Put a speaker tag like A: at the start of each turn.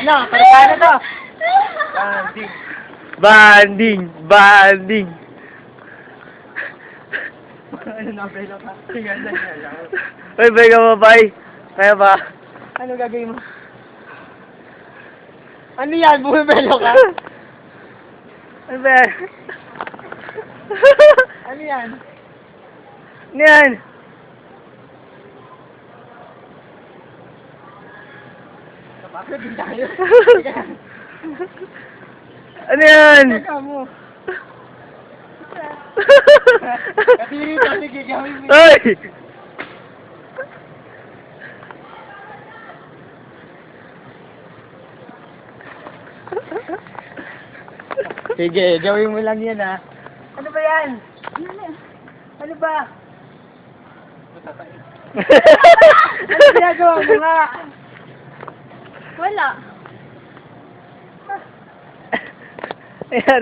A: Ano? Paano to?
B: Banding! Banding!
A: Ano na, belo ka? Sige, lang.
B: Uy, bega mo, bay. Kaya ba?
A: Ano gagawin mo? Ano yan? Bumibelo ka?
B: Ano ba yan?
A: Ano yan?
B: Ano yan?
A: Kapagod din tayo.
B: Ano yan?
A: Teka mo. Katiri to, sige, gawin mo.
B: Uy!
A: Sige, gawin mo lang yan, ha? Ano ba yan? Ano ba? Ano ginagawa mo nga?
C: Wala.
B: Ayan.